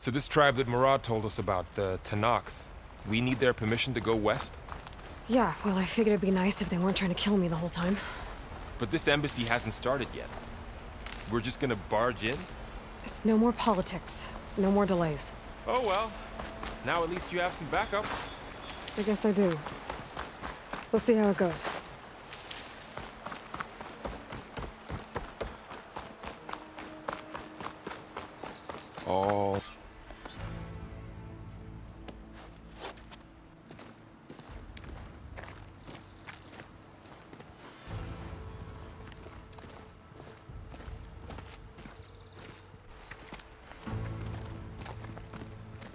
So this tribe that Murad told us about, the Tenakth, we need their permission to go west? Yeah, well, I figured it'd be nice if they weren't trying to kill me the whole time. But this embassy hasn't started yet. We're just gonna barge in? There's no more politics. No more delays. Oh well. Now at least you have some backup. I guess I do. We'll see how it goes. Oh.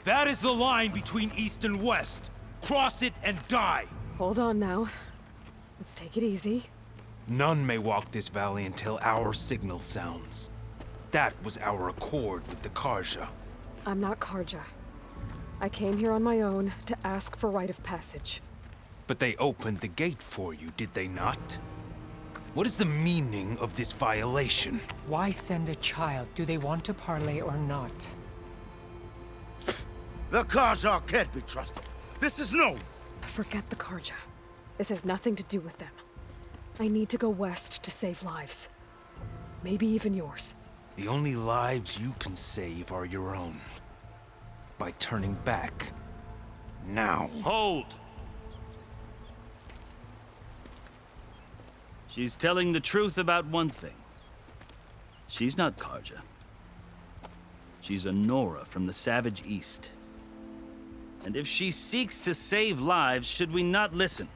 That is the line between East and West. Cross it and die. Hold on now. Let's take it easy. None may walk this valley until our signal sounds. That was our accord with the Carja. I'm not Karja. I came here on my own to ask for rite of passage. But they opened the gate for you, did they not? What is the meaning of this violation? Why send a child? Do they want to parley or not? The Karja can't be trusted. This is known. Forget the Karja. This has nothing to do with them. I need to go west to save lives. Maybe even yours. The only lives you can save are your own. By turning back. Now. Hold! She's telling the truth about one thing. She's not Karja. She's a Nora from the Savage East. And if she seeks to save lives, should we not listen?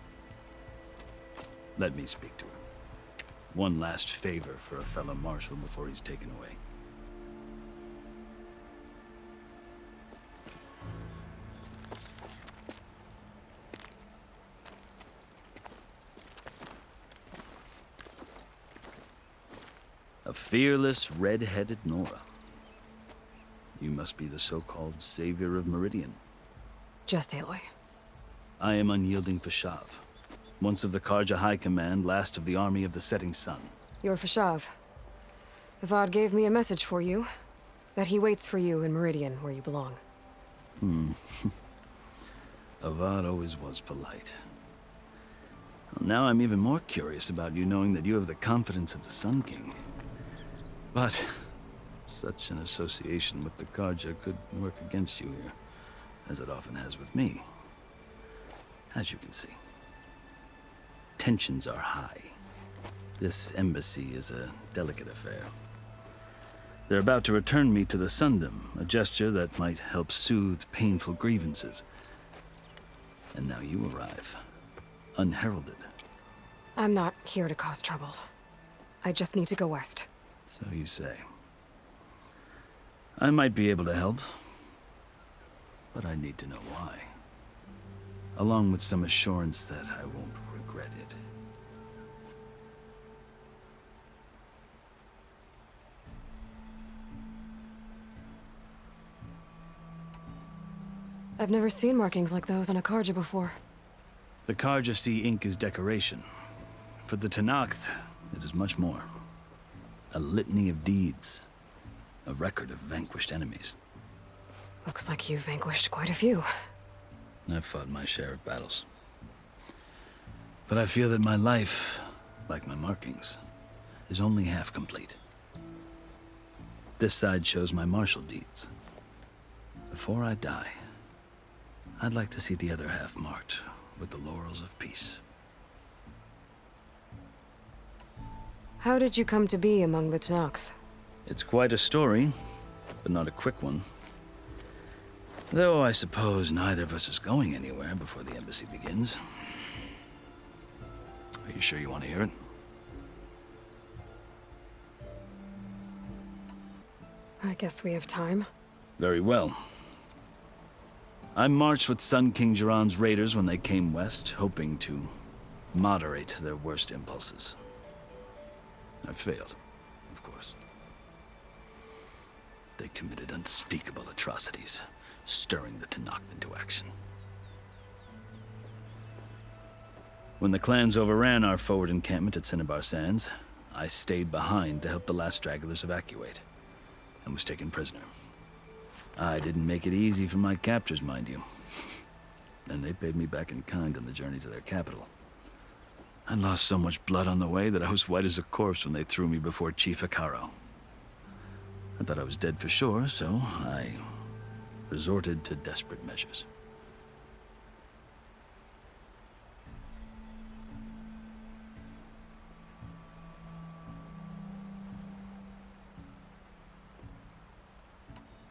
Let me speak to her. One last favor for a fellow marshal before he's taken away. A fearless, red-headed Nora. You must be the so-called savior of Meridian. Just Aloy. I am unyielding Fashav, once of the Karja High Command, last of the army of the setting sun. You're Fashav. Avad gave me a message for you. That he waits for you in Meridian, where you belong. Avad always was polite. Well, now I'm even more curious about you knowing that you have the confidence of the Sun King. But such an association with the Karja could work against you here, as it often has with me. As you can see, tensions are high. This embassy is a delicate affair. They're about to return me to the Sundom, a gesture that might help soothe painful grievances. And now you arrive, unheralded. I'm not here to cause trouble. I just need to go west. So you say. I might be able to help, but I need to know why. Along with some assurance that I won't regret it. I've never seen markings like those on a Karja before. The Karja see ink as decoration. For the Tenakth, it is much more. A litany of deeds. A record of vanquished enemies. Looks like you've vanquished quite a few. I've fought my share of battles. But I feel that my life, like my markings, is only half complete. This side shows my martial deeds. Before I die, I'd like to see the other half marked with the laurels of peace. How did you come to be among the Tenakth? It's quite a story, but not a quick one. Though I suppose neither of us is going anywhere before the embassy begins. Are you sure you want to hear it? I guess we have time. Very well. I marched with Sun King Jiran's raiders when they came west, hoping to moderate their worst impulses. I failed, of course. They committed unspeakable atrocities, stirring the Tenakth into action. When the clans overran our forward encampment at Cinnabar Sands, I stayed behind to help the last stragglers evacuate, and was taken prisoner. I didn't make it easy for my captors, mind you. And they paid me back in kind on the journey to their capital. I lost so much blood on the way that I was white as a corpse when they threw me before Chief Hikaru. I thought I was dead for sure, so I resorted to desperate measures.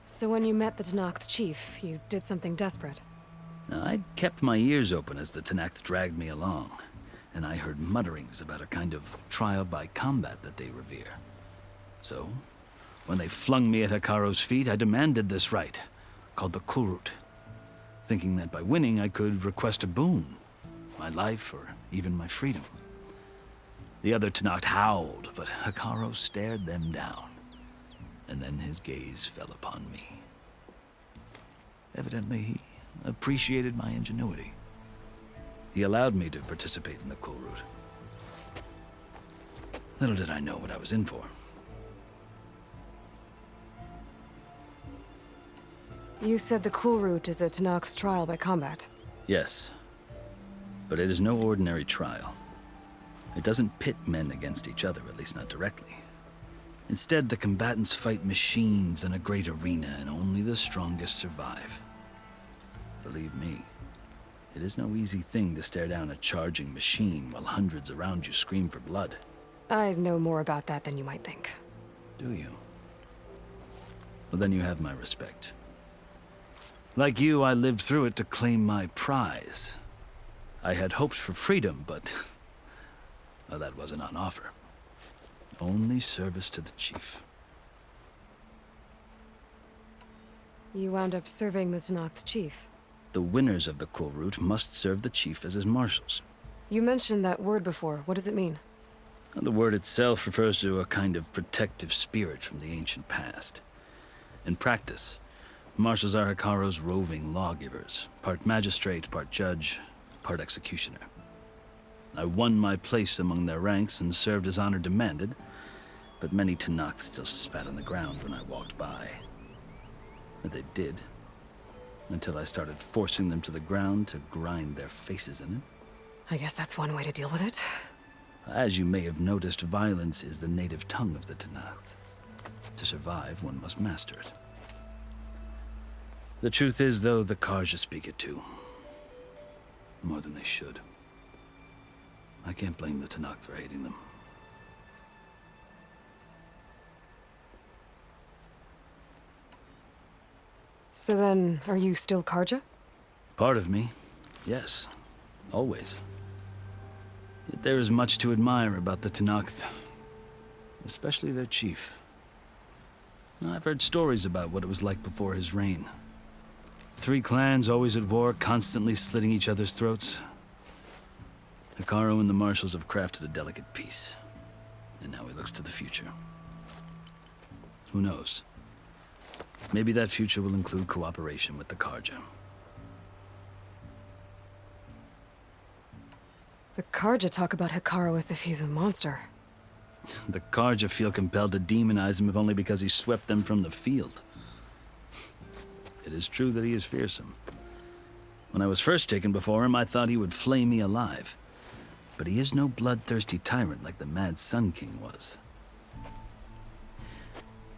So when you met the Tenakth chief, you did something desperate. Now, I'd kept my ears open as the Tenakth dragged me along, and I heard mutterings about a kind of trial by combat that they revere. So, when they flung me at Hikaru's feet, I demanded this right, called the Kulrut, thinking that by winning I could request a boon, my life or even my freedom. The other Tenakth howled, but Hikaru stared them down, and then his gaze fell upon me. Evidently, he appreciated my ingenuity. He allowed me to participate in the Kulrut. Little did I know what I was in for. You said the Kulrut is a Tenakth trial by combat. Yes, but it is no ordinary trial. It doesn't pit men against each other, at least not directly. Instead, the combatants fight machines in a great arena, and only the strongest survive. Believe me, it is no easy thing to stare down a charging machine while hundreds around you scream for blood. I know more about that than you might think. Do you? Well, then you have my respect. Like you, I lived through it to claim my prize. I had hopes for freedom, but well, that wasn't on offer. Only service to the chief. You wound up serving the Tenakth chief. The winners of the Kulrut must serve the chief as his marshals. You mentioned that word before. What does it mean? The word itself refers to a kind of protective spirit from the ancient past. In practice, marshals are Hikaru's roving lawgivers, part magistrate, part judge, part executioner. I won my place among their ranks and served as honor demanded, but many Tenakth still spat on the ground when I walked by. But they did, until I started forcing them to the ground to grind their faces in it. I guess that's one way to deal with it. As you may have noticed, violence is the native tongue of the Tenakth. To survive, one must master it. The truth is, though, the Karja speak it too. More than they should. I can't blame the Tenakth for hating them. So then, are you still Karja? Part of me, yes. Always. Yet there is much to admire about the Tenakth. Especially their chief. I've heard stories about what it was like before his reign. 3 clans always at war, constantly slitting each other's throats. Hikaru and the marshals have crafted a delicate peace. And now he looks to the future. Who knows? Maybe that future will include cooperation with the Karja. The Karja talk about Hikaru as if he's a monster. The Karja feel compelled to demonize him if only because he swept them from the field. It is true that he is fearsome. When I was first taken before him, I thought he would flay me alive. But he is no bloodthirsty tyrant like the Mad Sun King was.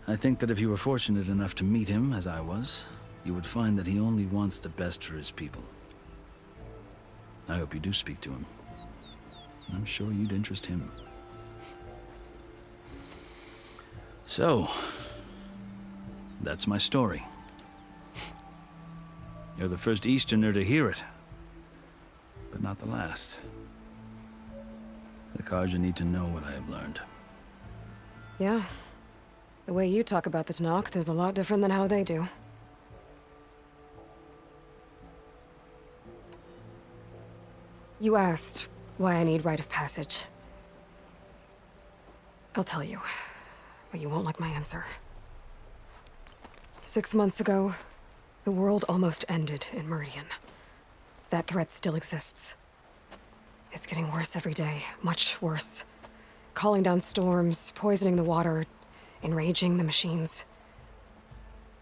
I think that if you were fortunate enough to meet him, as I was, you would find that he only wants the best for his people. I hope you do speak to him. I'm sure you'd interest him. So, that's my story. You're the first Easterner to hear it, but not the last. The Karja need to know what I have learned. Yeah. The way you talk about the Tenakth is a lot different than how they do. You asked why I need rite of passage. I'll tell you, but you won't like my answer. 6 months ago, the world almost ended in Meridian. That threat still exists. It's getting worse every day, much worse. Calling down storms, poisoning the water, enraging the machines.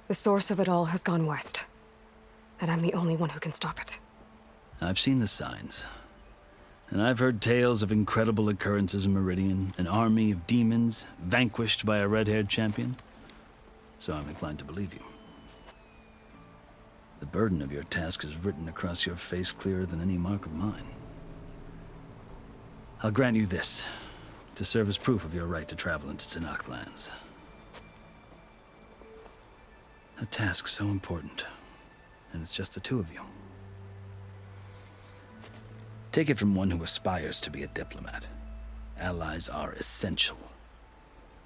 The source of it all has gone west. And I'm the only one who can stop it. I've seen the signs. And I've heard tales of incredible occurrences in Meridian, an army of demons vanquished by a red-haired champion. So I'm inclined to believe you. The burden of your task is written across your face clearer than any mark of mine. I'll grant you this, to serve as proof of your right to travel into Tenakth lands. A task so important, and it's just the two of you. Take it from one who aspires to be a diplomat. Allies are essential.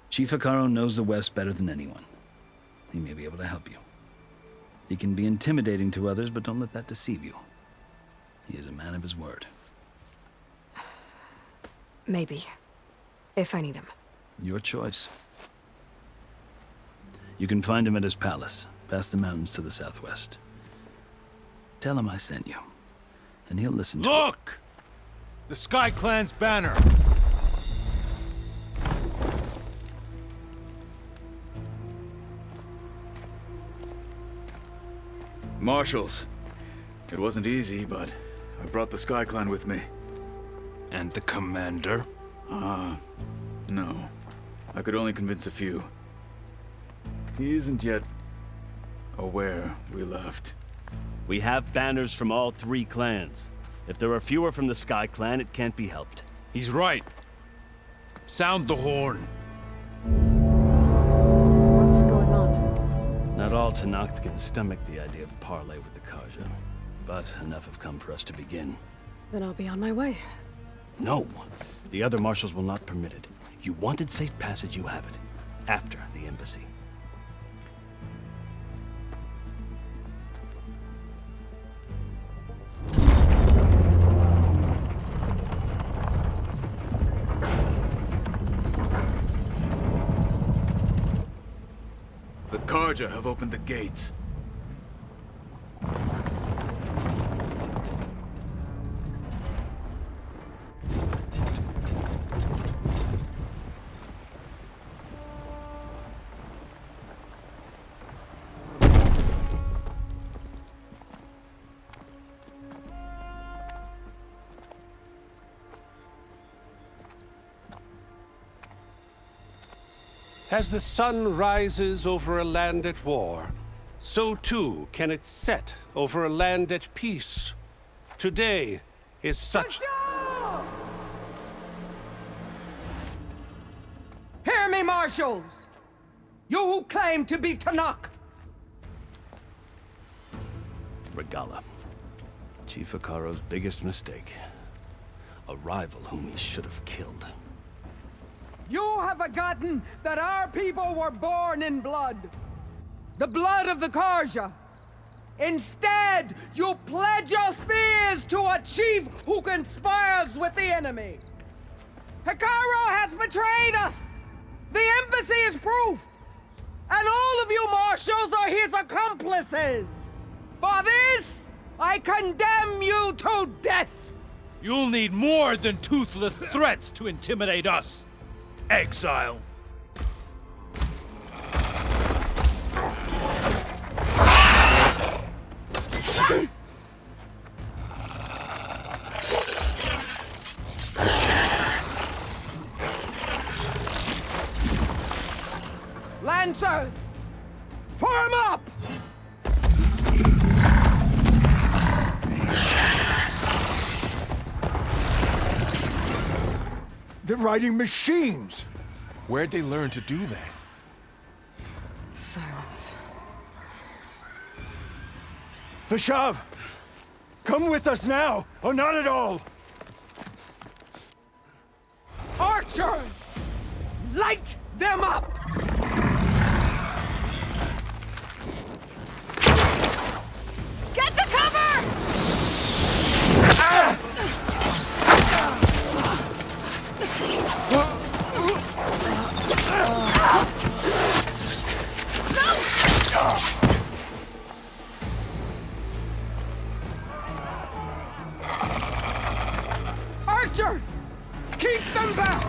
Chief Hekarro knows the West better than anyone. He may be able to help you. He can be intimidating to others, but don't let that deceive you. He is a man of his word. Maybe. If I need him. Your choice. You can find him at his palace, past the mountains to the southwest. Tell him I sent you, and he'll listen to Look! The Sky Clan's banner! Marshals. It wasn't easy, but I brought the Sky Clan with me. And the commander? No. I could only convince a few. He isn't yet aware we left. We have banners from all 3 clans. If there are fewer from the Sky Clan, it can't be helped. He's right. Sound the horn. What's going on? Not all Tenakth can stomach the idea of parley with the Carja, but enough have come for us to begin. Then I'll be on my way. No! The other marshals will not permit it. You wanted safe passage, you have it. After the embassy. The Carja have opened the gates. As the sun rises over a land at war, so too can it set over a land at peace. Today is such... Hear me, marshals! You who claim to be Tenakth! Regalla. Chief Hekarro's biggest mistake. A rival whom he should have killed. You have forgotten that our people were born in blood. The blood of the Carja. Instead, you pledge your spears to a chief who conspires with the enemy. Hekarro has betrayed us. The embassy is proof. And all of you marshals are his accomplices. For this, I condemn you to death. You'll need more than toothless threats to intimidate us. Exile. Lancers, form up! They're riding machines! Where'd they learn to do that? Sylens. Vashav! Come with us now, or not at all! Archers! Light them up! Get to cover! Archers! Keep them back!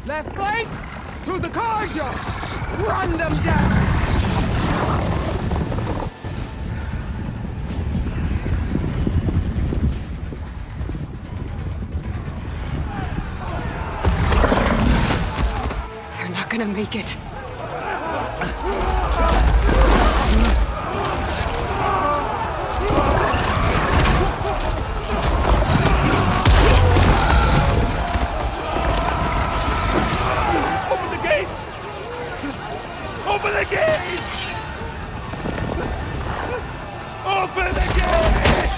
Left flank! To the Karja! Run them down! They're not gonna make it. Open the gates! Open the gates! Open the gates!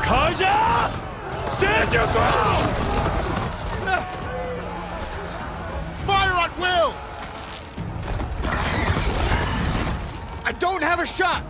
Kaja! Stand your ground! Fire at will! I don't have a shot!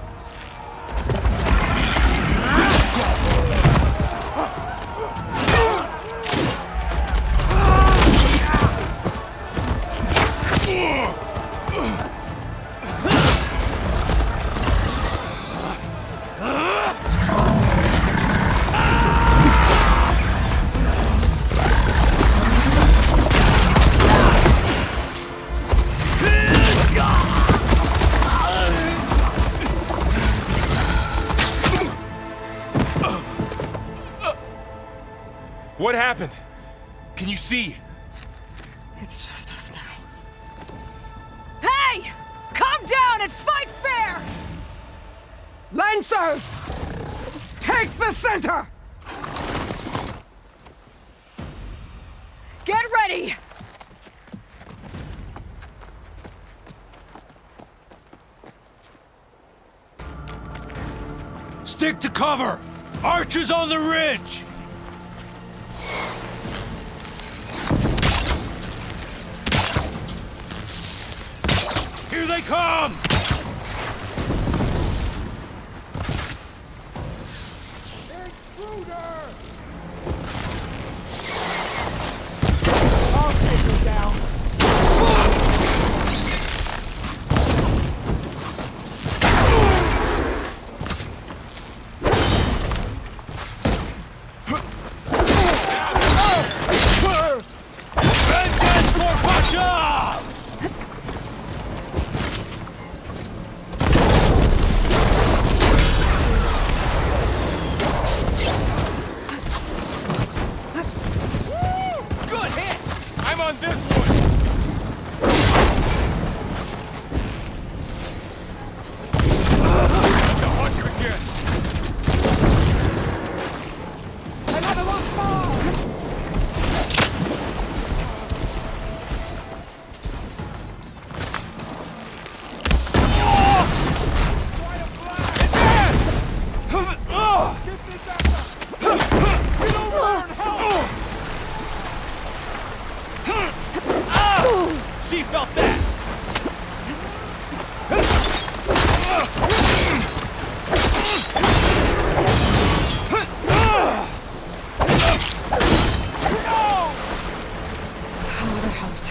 What happened? Can you see? It's just us now. Hey! Come down and fight fair! Lancers! Take the center! Get ready! Stick to cover! Archers on the ridge! Here they come! I'll take you down. Vengeance for Pasha! Good hit! I'm on this one! Time to hunt you again! Another one more! She felt that! Oh, that helps.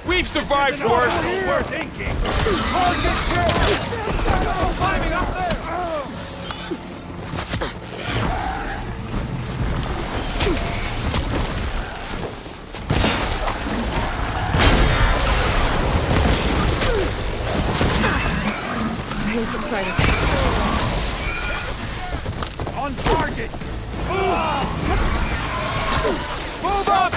We've survived worse! We're thinking! Climbing up there! subsided. On target! Move up!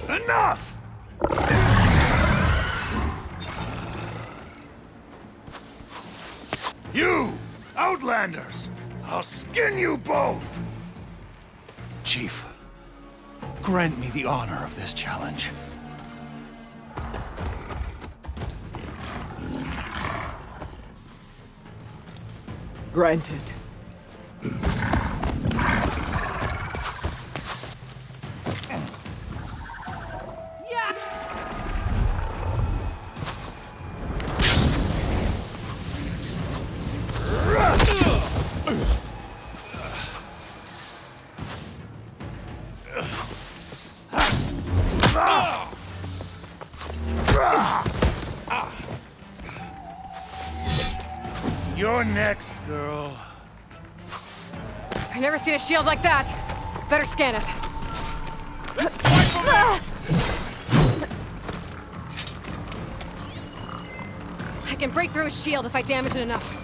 Enough! You! Outlanders! I'll skin you both! Chief, grant me the honor of this challenge. Granted. You're next, girl. I've never seen a shield like that. Better scan it. I can break through his shield if I damage it enough.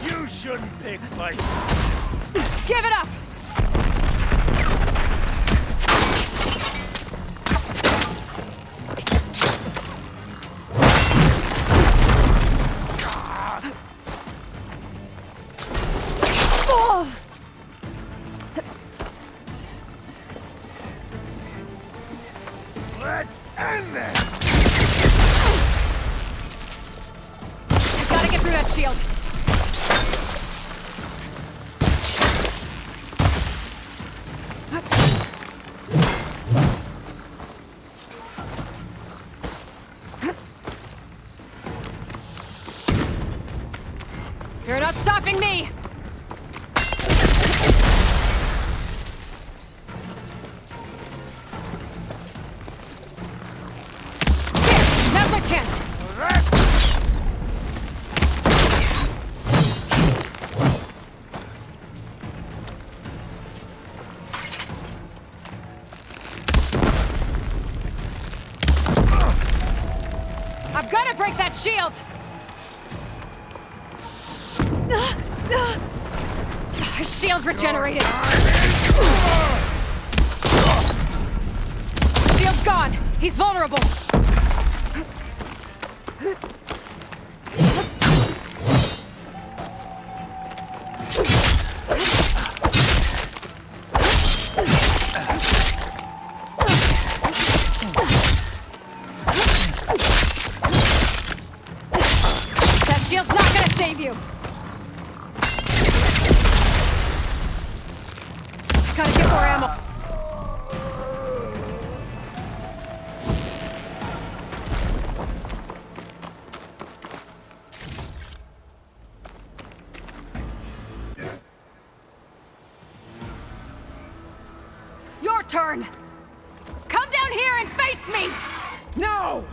You shouldn't pick fights. Give it up! Let's end this! I gotta get through that shield. You're not stopping me! Here, now's my chance! I'm gonna break that shield! His shield's regenerated! Shield's gone! He's vulnerable! That shield's not gonna save you! Gotta get more ammo. Your turn! Come down here and face me! No!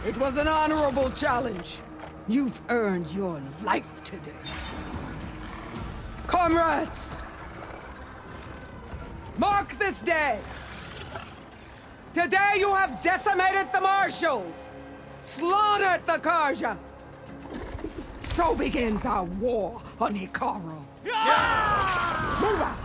It was an honorable challenge. You've earned your life today. Comrades! Mark this day! Today you have decimated the Marshals! Slaughtered the Karja! So begins our war on Hikaru. Move out!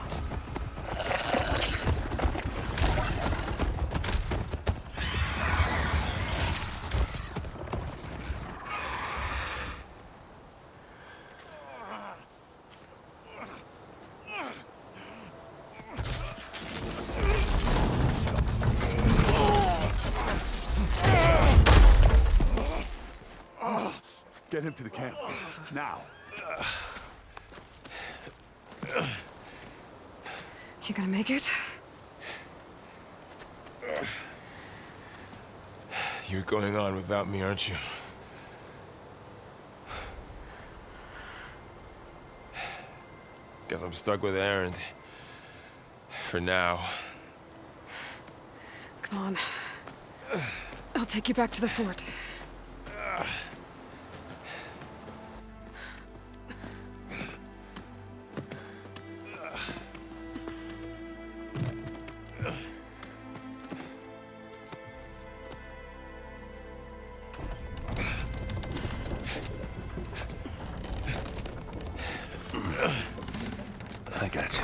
Get him to the camp. Now. You gonna make it? You're going on without me, aren't you? Guess I'm stuck with Aaron. For now. Come on. I'll take you back to the fort. I got you.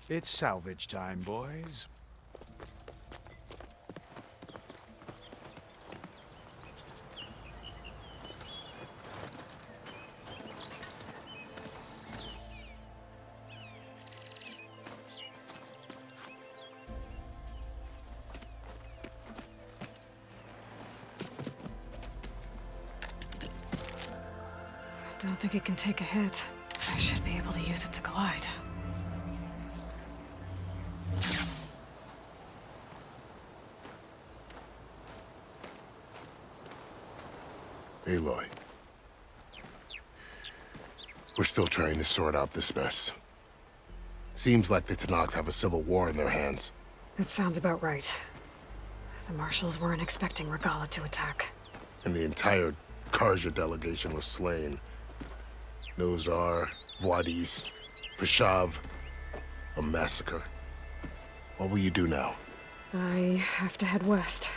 It's salvage time, boys. Don't think it can take a hit. I should be able to use it to glide. Aloy. We're still trying to sort out this mess. Seems like the Tenakth have a civil war in their hands. That sounds about right. The marshals weren't expecting Regalla to attack. And the entire Karja delegation was slain. Nozar, Voidis, Vashav. A massacre. What will you do now? I have to head west.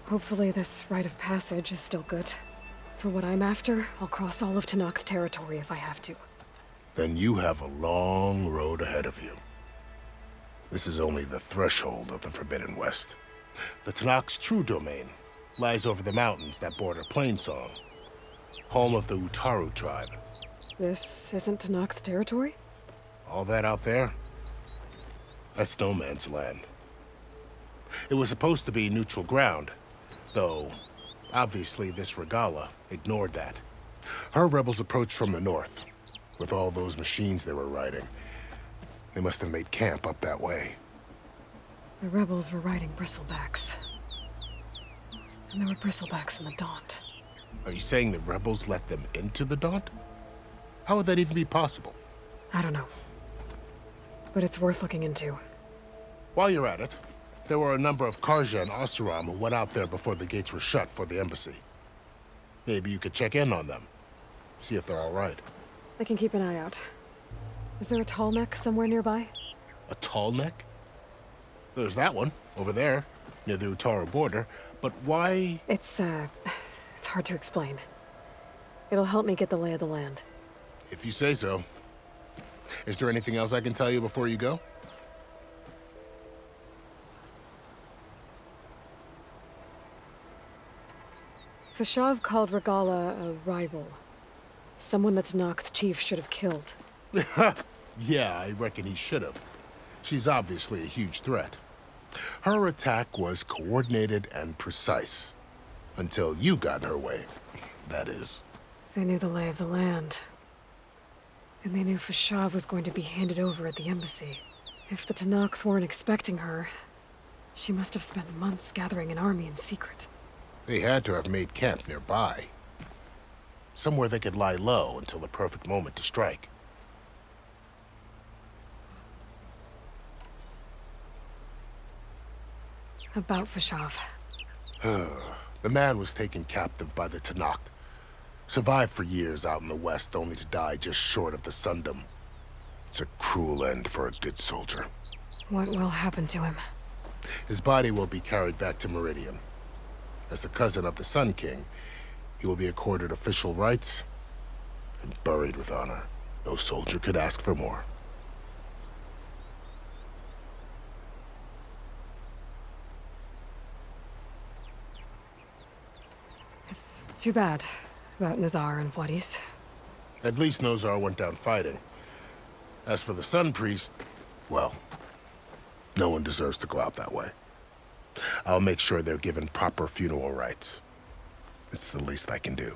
Hopefully this rite of passage is still good. For what I'm after, I'll cross all of Tenakth territory if I have to. Then you have a long road ahead of you. This is only the threshold of the Forbidden West. The Tenakth's true domain lies over the mountains that border Plainsong, home of the Utaru tribe. This isn't Tenakth territory? All that out there? That's no man's land. It was supposed to be neutral ground, though obviously this Regalla ignored that. Her rebels approached from the north, with all those machines they were riding. They must have made camp up that way. The rebels were riding bristlebacks. And there were bristlebacks in the Daunt. Are you saying the rebels let them into the Daunt? How would that even be possible? I don't know. But it's worth looking into. While you're at it, there were a number of Karja and Oseram who went out there before the gates were shut for the embassy. Maybe you could check in on them. See if they're all right. I can keep an eye out. Is there a tall neck somewhere nearby? A tall neck? There's that one, over there, near the Utaru border. But why? It's hard to explain. It'll help me get the lay of the land. If you say so. Is there anything else I can tell you before you go? Vashav called Regalla a rival. Someone that Tenakth chief should have killed. Yeah, I reckon he should have. She's obviously a huge threat. Her attack was coordinated and precise. Until you got in her way, that is. They knew the lay of the land. And they knew Vashav was going to be handed over at the embassy. If the Tenakth weren't expecting her, she must have spent months gathering an army in secret. They had to have made camp nearby. Somewhere they could lie low until the perfect moment to strike. About Vashav. The man was taken captive by the Tenakth. Survived for years out in the west, only to die just short of the Sundom. It's a cruel end for a good soldier. What will happen to him? His body will be carried back to Meridian. As a cousin of the Sun King, he will be accorded official rights and buried with honor. No soldier could ask for more. It's too bad about Nazar and Juarez. At least Nozar went down fighting. As for the Sun Priest, well, no one deserves to go out that way. I'll make sure they're given proper funeral rites. It's the least I can do.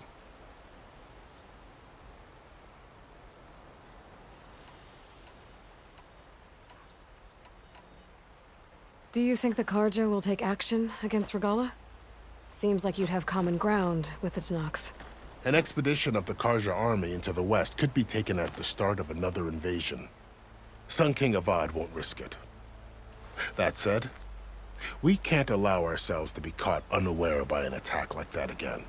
Do you think the Carja will take action against Regalla? Seems like you'd have common ground with the Tenakth. An expedition of the Carja army into the west could be taken as the start of another invasion. Sun King Avad won't risk it. That said, we can't allow ourselves to be caught unaware by an attack like that again.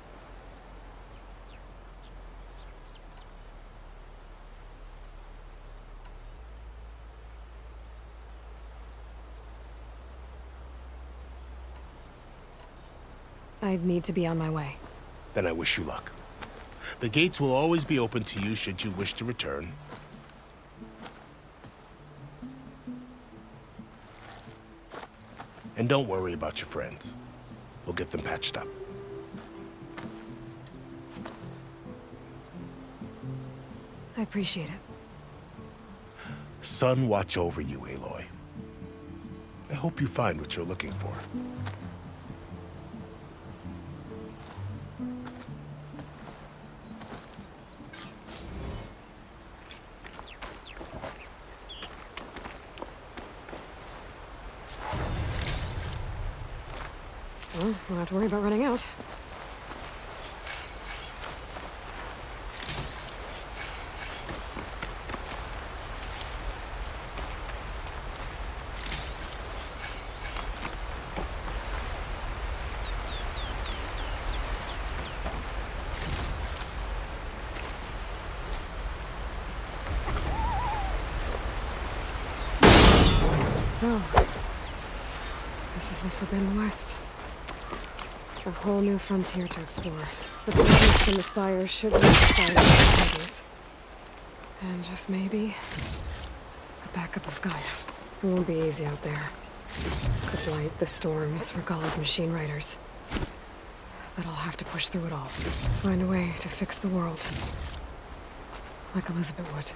I'd need to be on my way. Then I wish you luck. The gates will always be open to you should you wish to return. And don't worry about your friends. We'll get them patched up. I appreciate it. Sun watch over you, Aloy. I hope you find what you're looking for. Well, we'll have to worry about running out. So, this is the Forbidden West. A whole new frontier to explore. But the beast and the spire should reach the side of the opportunities. And just maybe, a backup of Gaia. It won't be easy out there. The blight, the storms, Regalla's machine riders. But I'll have to push through it all. Find a way to fix the world. Like Elizabeth would.